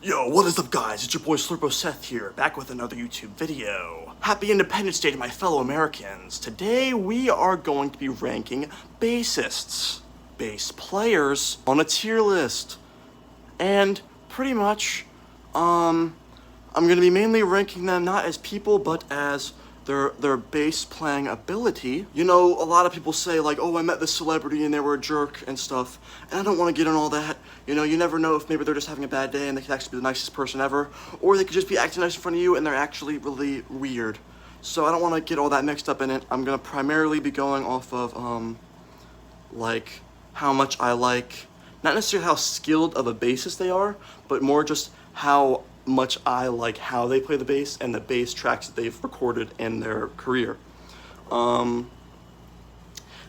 Yo, what is up guys? It's your boy Slurpo Seth here, back with another YouTube video. Happy Independence Day to my fellow Americans. Today we are going to be ranking bassists, bass players, on a tier list. And pretty much, I'm gonna be mainly ranking them not as people, but as their bass playing ability. You know, a lot of people say like, oh, I met this celebrity and they were a jerk and stuff, and I don't want to get on all that. You know, you never know if maybe they're just having a bad day and they could actually be the nicest person ever, or they could just be acting nice in front of you and they're actually really weird. So I don't want to get all that mixed up in it. I'm gonna primarily be going off of like how much I like, not necessarily how skilled of a bassist they are, but more just how much I like how they play the bass and the bass tracks that they've recorded in their career. Now,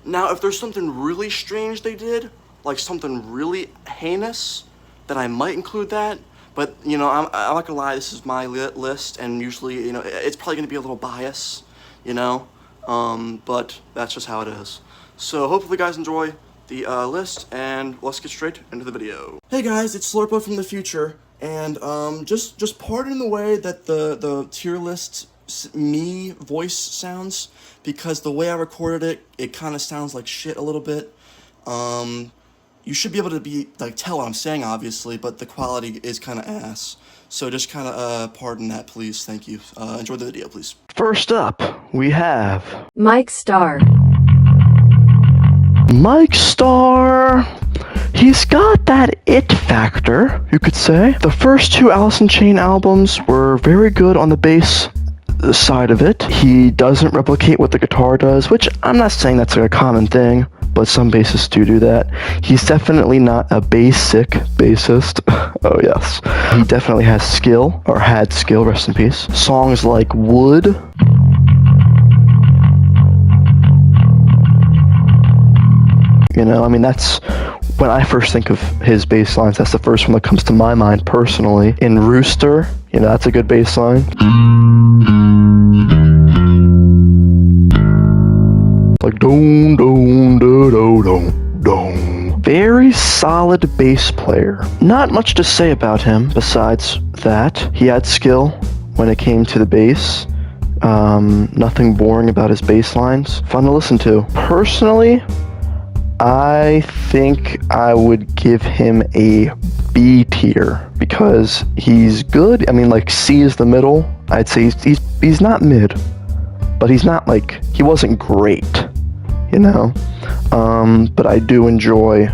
if there's something really strange they did, like something really heinous, then I might include that. But, you know, I'm not gonna lie, this is my list, and usually, you know, it's probably gonna be a little bias, you know, but that's just how it is. So hopefully you guys enjoy the list, and let's get straight into the video. Hey guys, it's Slurpo from the future. And just pardon the way that the tier list me voice sounds, because the way I recorded it, it kind of sounds like shit a little bit. You should be able to tell what I'm saying, obviously, but the quality is kind of ass. So just kind of pardon that, please. Thank you. Enjoy the video, please. First up, we have Starr. Starr. He's got that it factor, you could say. The first two Alice in Chains albums were very good on the bass side of it. He doesn't replicate what the guitar does, which I'm not saying that's like a common thing, but some bassists do that. He's definitely not a basic bassist. Oh yes. He definitely has skill, or had skill, rest in peace. Songs like Wood. You know, I mean, that's when I first think of his bass lines, that's the first one that comes to my mind personally. In Rooster, you know, that's a good bass line. Like don don do do don don. Very solid bass player. Not much to say about him besides that he had skill when it came to the bass. Nothing boring about his bass lines. Fun to listen to. Personally, I think I would give him a B tier because he's good. I mean, like, C is the middle. I'd say he's not mid, but he's not like, he wasn't great, you know. But I do enjoy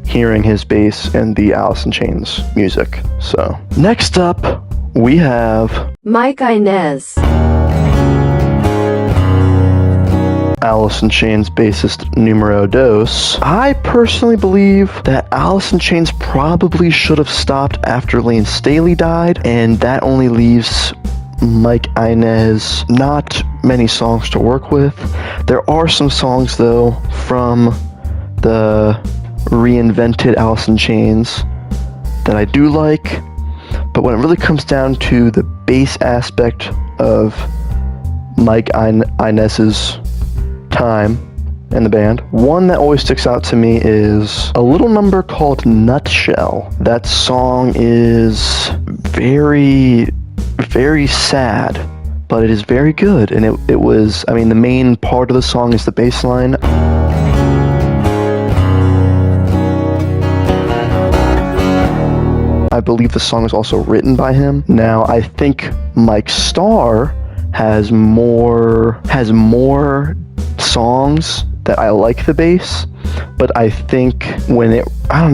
hearing his bass and the Alice in Chains music. So next up we have Inez. Alice in Chains bassist numero dos. I personally believe that Alice in Chains probably should have stopped after Lane Staley died, and that only leaves Inez not many songs to work with. There are some songs though from the reinvented Alice in Chains that I do like, but when it really comes down to the bass aspect of Inez's time in the band, one that always sticks out to me is a little number called Nutshell. That song is very, very sad, but it is very good, and it was, I mean, the main part of the song is the bass line. I believe the song is also written by him. Now, I think Starr has more songs that I like the bass, but I think when I don't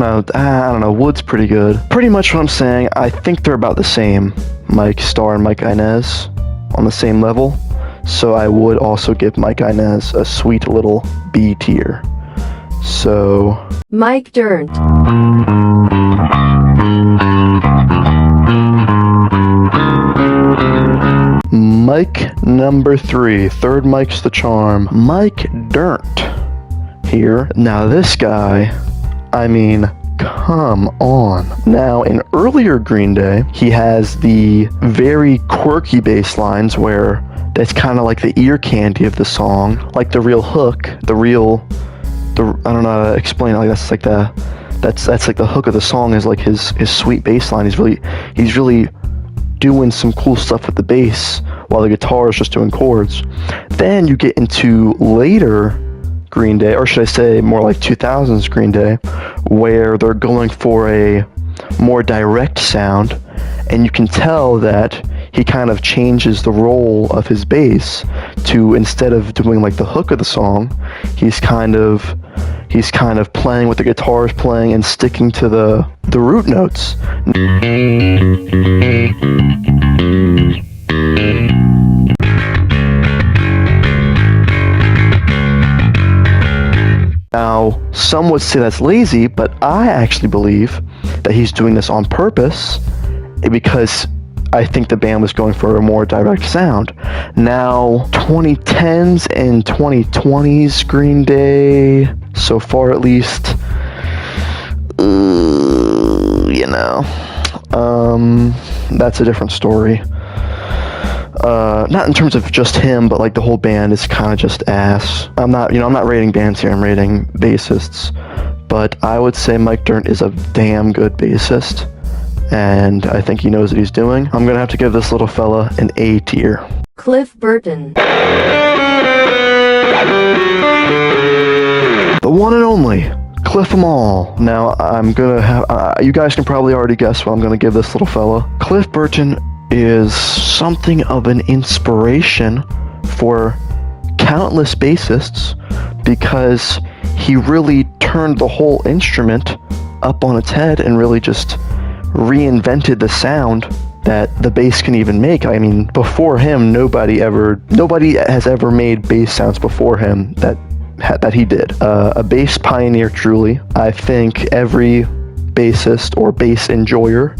know, Wood's pretty good. Pretty much what I'm saying, I think they're about the same, Starr and Inez, on the same level, so I would also give Inez a sweet little B tier. So Dirnt. Number 3, third Mike's the charm, Dirnt here. Now this guy, I mean, come on. Now, in earlier Green Day, he has the very quirky bass lines where that's kind of like the ear candy of the song, like the real hook, I don't know how to explain it, like that's like the That's like the hook of the song is like his sweet bass line. He's really doing some cool stuff with the bass while the guitar is just doing chords. Then you get into later Green Day, or should I say more like 2000s Green Day, where they're going for a more direct sound, and you can tell that he kind of changes the role of his bass to, instead of doing like the hook of the song, he's kind of playing what the guitar is playing and sticking to the root notes. Now, some would say that's lazy, but I actually believe that he's doing this on purpose because I think the band was going for a more direct sound. Now, 2010s and 2020s Green Day, so far at least, that's a different story. Not in terms of just him, but like the whole band is kind of just ass. I'm not rating bands here, I'm rating bassists. But I would say Mike Dirnt is a damn good bassist, and I think he knows what he's doing. I'm gonna have to give this little fella an A tier. Cliff Burton. The one and only Cliff 'em all. Now I'm gonna have you guys can probably already guess what I'm gonna give this little fella. Cliff Burton is something of an inspiration for countless bassists because he really turned the whole instrument up on its head and really just reinvented the sound that the bass can even make. I mean, before him, nobody has ever made bass sounds before him that he did. A bass pioneer, truly. I think every bassist or bass enjoyer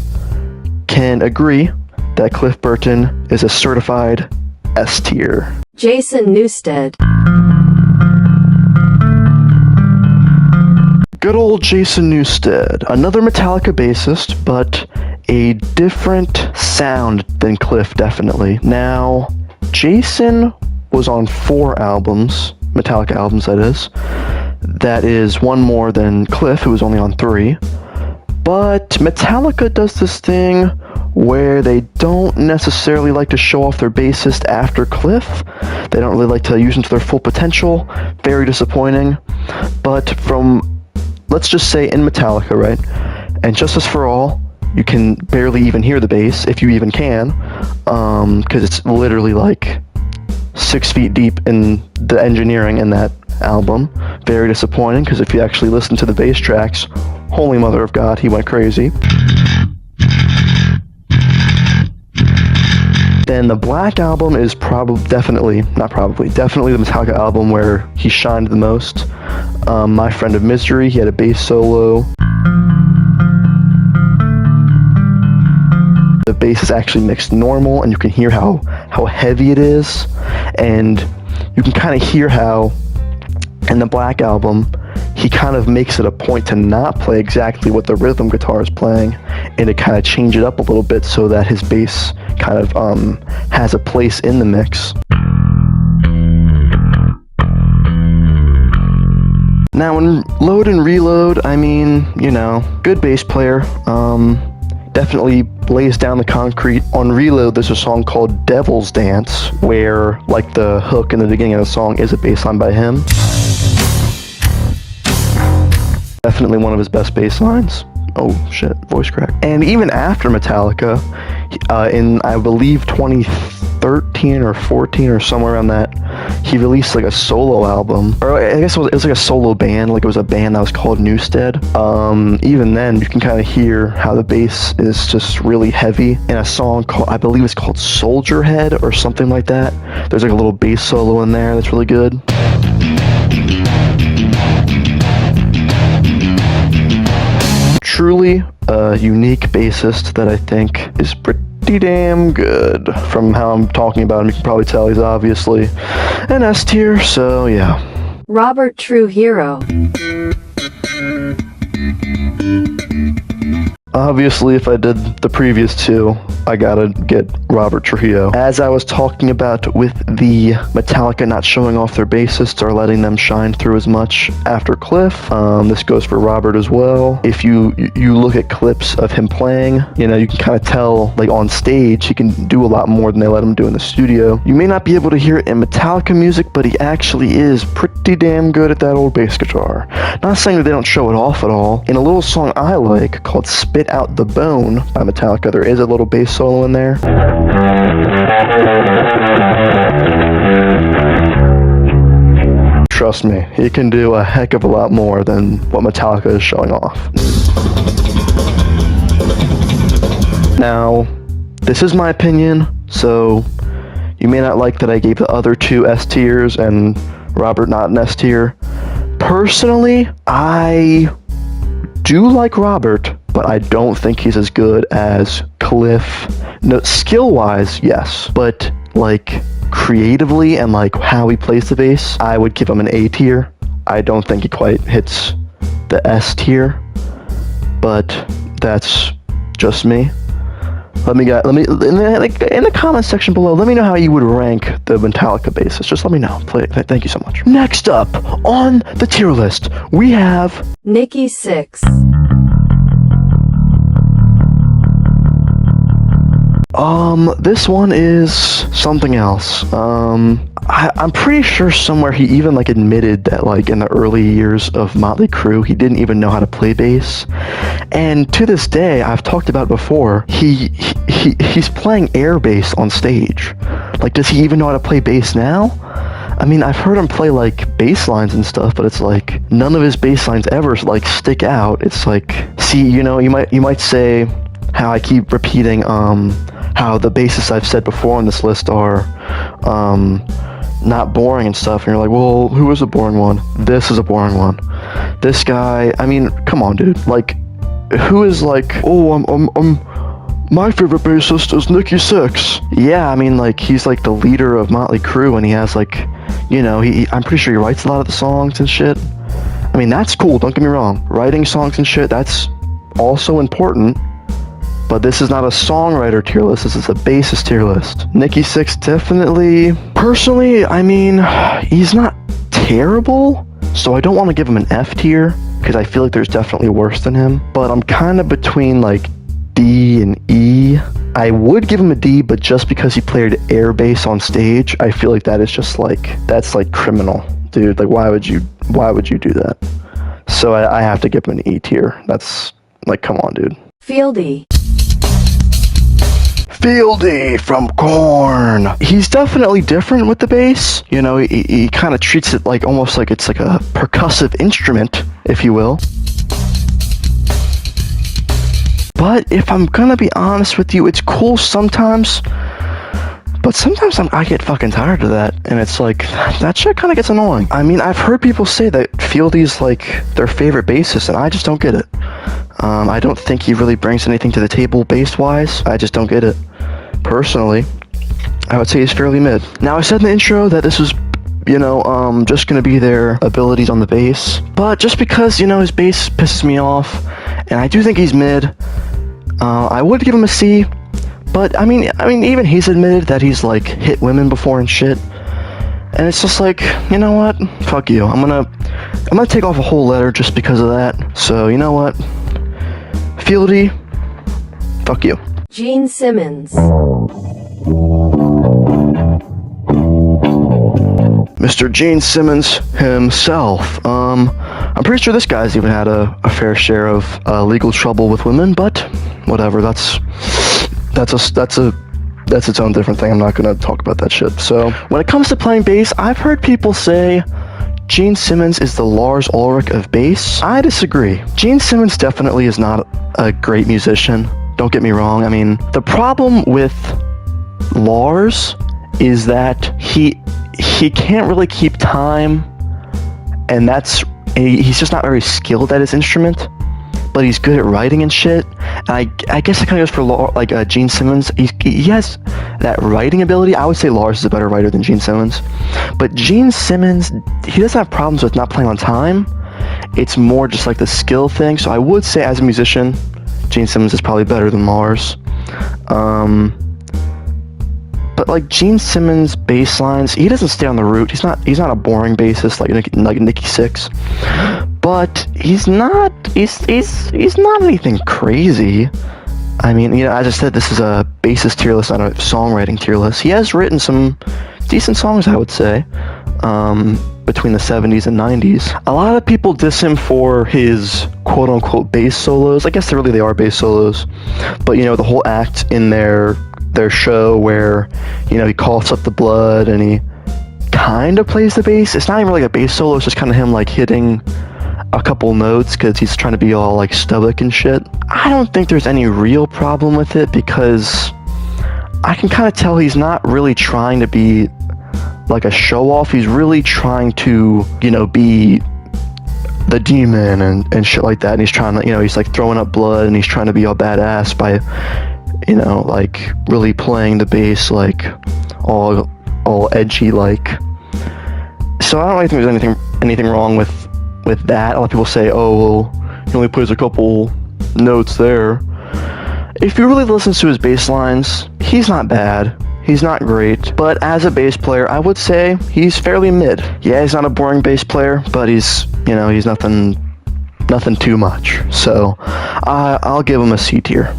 can agree that Cliff Burton is a certified S tier. Jason Newsted. Good old Jason Newsted. Another Metallica bassist, but a different sound than Cliff, definitely. Now, Jason was on 4 albums, Metallica albums that is. That is one more than Cliff, who was only on 3. But Metallica does this thing where they don't necessarily like to show off their bassist after Cliff. They don't really like to use him to their full potential. Very disappointing. But let's just say in Metallica, right? And Justice for All, you can barely even hear the bass, if you even can, because it's literally like 6 feet deep in the engineering in that album. Very disappointing, because if you actually listen to the bass tracks, holy mother of God, he went crazy. Then the Black Album is definitely the Metallica album where he shined the most. My Friend of Misery, he had a bass solo. The bass is actually mixed normal, and you can hear how heavy it is, and you can kind of hear how in the Black Album he kind of makes it a point to not play exactly what the rhythm guitar is playing, and to kind of change it up a little bit so that his bass kind of has a place in the mix. Now in Load and Reload, I mean, good bass player, definitely lays down the concrete. On Reload, there's a song called Devil's Dance, where like the hook in the beginning of the song is a bass line by him. Definitely one of his best bass lines. Oh shit, voice crack. And even after Metallica, in I believe 2013 or 14 or somewhere around that, he released like a solo album, or I guess it was like a solo band, like it was a band that was called Newsted. Even then, you can kind of hear how the bass is just really heavy in a song called, I believe it's called Soldier Head or something like that. There's like a little bass solo in there that's really good. Truly a unique bassist that I think is pretty damn good. From how I'm talking about him, you can probably tell he's obviously an S tier, so yeah. Robert Trujillo. Obviously, if I did the previous two, I gotta get Robert Trujillo. As I was talking about with the Metallica not showing off their bassists or letting them shine through as much after Cliff, this goes for Robert as well. If you look at clips of him playing, you know, you can kind of tell, like on stage, he can do a lot more than they let him do in the studio. You may not be able to hear it in Metallica music, but he actually is pretty damn good at that old bass guitar. Not saying that they don't show it off at all. In a little song I like called Spit Out the Bone by Metallica, there is a little bass solo in there. Trust me, he can do a heck of a lot more than what Metallica is showing off. Now, this is my opinion, so you may not like that I gave the other two S tiers and Robert not an S tier. Personally, I do like Robert, but I don't think he's as good as Cliff. No, skill-wise, yes, but like creatively and like how he plays the bass, I would give him an A tier. I don't think he quite hits the S tier, but that's just me. In the comments section below, let me know how you would rank the Metallica bassist. Just let me know. Thank you so much. Next up on the tier list, we have Nikki Sixx. This one is something else. I'm pretty sure somewhere he even like admitted that like in the early years of Motley Crue, he didn't even know how to play bass. And to this day, I've talked about before, he's playing air bass on stage. Like, does he even know how to play bass now? I mean, I've heard him play like bass lines and stuff, but it's like none of his bass lines ever like stick out. It's like, see, you know, you might say how I keep repeating how the bassists I've said before on this list are not boring and stuff, and you're like, well, who is a boring one? This is a boring one. This guy, I mean, come on, dude. Like, who is like, oh, my favorite bassist is Nikki Sixx. Yeah, I mean, like, he's like the leader of Motley Crue, and he has like, you know, I'm pretty sure he writes a lot of the songs and shit. I mean, that's cool, don't get me wrong. Writing songs and shit, that's also important. But this is not a songwriter tier list, this is a bassist tier list. Nikki Sixx definitely, personally, I mean, he's not terrible, so I don't want to give him an F tier, because I feel like there's definitely worse than him. But I'm kind of between like D and E. I would give him a D, but just because he played air bass on stage, I feel like that is just like, that's like criminal. Dude, like why would you do that? So I have to give him an E tier. That's like, come on, dude. Fieldy. Fieldy from Korn. He's definitely different with the bass. You know, he kind of treats it like almost like it's like a percussive instrument, if you will. But if I'm gonna be honest with you, it's cool sometimes. But sometimes I get fucking tired of that, and it's like, that shit kind of gets annoying. I mean, I've heard people say that Fieldy's like their favorite bassist, and I just don't get it. I don't think he really brings anything to the table bass-wise. I just don't get it. Personally, I would say he's fairly mid. Now, I said in the intro that this was, you know, just gonna be their abilities on the bass. But just because, you know, his bass pisses me off, and I do think he's mid, I would give him a C. But I mean, even he's admitted that he's like hit women before and shit. And it's just like, you know what? Fuck you. I'm gonna take off a whole letter just because of that. So you know what? Fieldy, fuck you. Gene Simmons. Mr. Gene Simmons himself. I'm pretty sure this guy's even had a fair share of legal trouble with women, but whatever. That's its own different thing. I'm not gonna talk about that shit. So when it comes to playing bass, I've heard people say Gene Simmons is the Lars Ulrich of bass. I disagree. Gene Simmons definitely is not a great musician. Don't get me wrong. I mean, the problem with Lars is that he can't really keep time, and he's just not very skilled at his instrument. But he's good at writing and shit. And I guess it kind of goes for Gene Simmons. He has that writing ability. I would say Lars is a better writer than Gene Simmons. But Gene Simmons, he doesn't have problems with not playing on time. It's more just like the skill thing. So I would say as a musician, Gene Simmons is probably better than Mars. But like Gene Simmons' bass lines, he doesn't stay on the root. He's not a boring bassist like Nikki Sixx. But he's not anything crazy. I mean, you know, as I said, this is a bassist tier list, not a songwriting tier list. He has written some decent songs, I would say, between the 70s and 90s. A lot of people diss him for his quote-unquote bass solos. I guess they are bass solos. But, you know, the whole act in their show where, you know, he coughs up the blood and he kind of plays the bass. It's not even really a bass solo, it's just kind of him, like, hitting a couple notes because he's trying to be all, like, stoic and shit. I don't think there's any real problem with it because I can kind of tell he's not really trying to be like a show-off. He's really trying to, you know, be the demon and shit like that. And he's trying to, you know, he's like throwing up blood and he's trying to be all badass by, you know, like really playing the bass like all edgy like. So I don't really think there's anything wrong with that. A lot of people say, oh well, he only plays a couple notes there. If you really listen to his bass lines, he's not bad. He's not great, but as a bass player, I would say he's fairly mid. Yeah, he's not a boring bass player, but he's, you know, he's nothing too much. So I'll give him a C tier.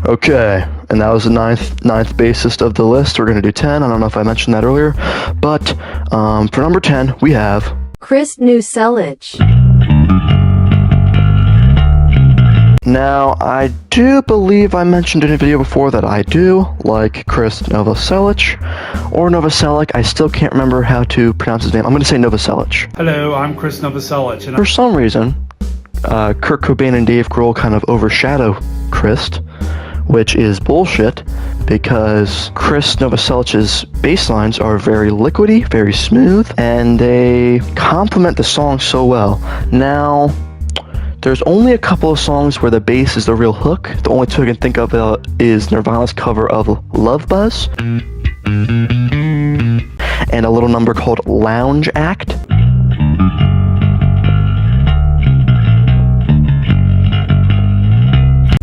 Okay, and that was the ninth bassist of the list. We're gonna do 10. I don't know if I mentioned that earlier, but for number 10 we have Krist Novoselic. Now, I do believe I mentioned in a video before that I do like Krist Novoselic, or Novoselic. I still can't remember how to pronounce his name. I'm going to say Novoselic. Hello, I'm Krist Novoselic. And For some reason, Kurt Cobain and Dave Grohl kind of overshadow Krist, which is bullshit, because Krist Novoselic's bass lines are very liquidy, very smooth, and they complement the song so well. Now, there's only a couple of songs where the bass is the real hook. The only two I can think of is Nirvana's cover of Love Buzz and a little number called Lounge Act.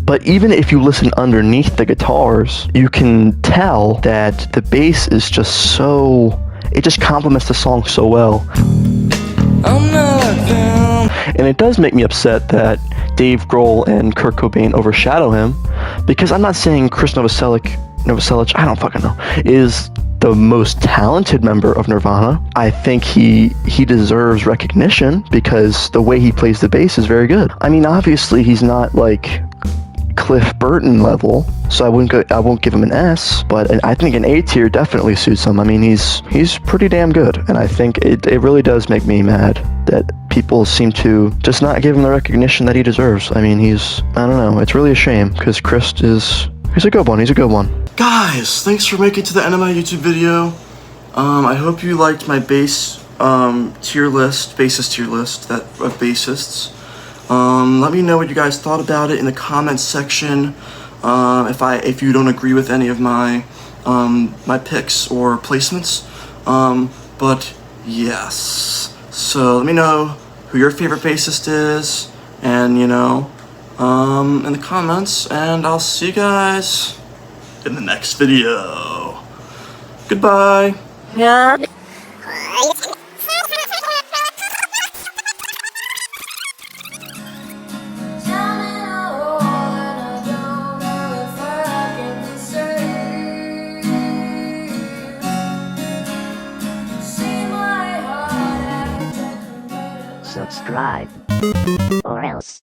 But even if you listen underneath the guitars, you can tell that the bass is just so... it just complements the song so well. I'm not them. And it does make me upset that Dave Grohl and Kurt Cobain overshadow him, because I'm not saying Krist Novoselic, I don't fucking know, is the most talented member of Nirvana. I think he deserves recognition because the way he plays the bass is very good. I mean, obviously he's not like Cliff Burton level, so I won't give him an S, but I think an A tier definitely suits him. I mean, he's pretty damn good, and I think it really does make me mad that people seem to just not give him the recognition that he deserves. I mean, I don't know, it's really a shame, because Krist he's a good one. Guys, thanks for making it to the end of my YouTube video. I hope you liked my bassist tier list of bassists. Let me know what you guys thought about it in the comments section. If you don't agree with any of my my picks or placements. But yes. So let me know who your favorite bassist is, and you know, in the comments, and I'll see you guys in the next video. Goodbye. Yeah. Subscribe, or else.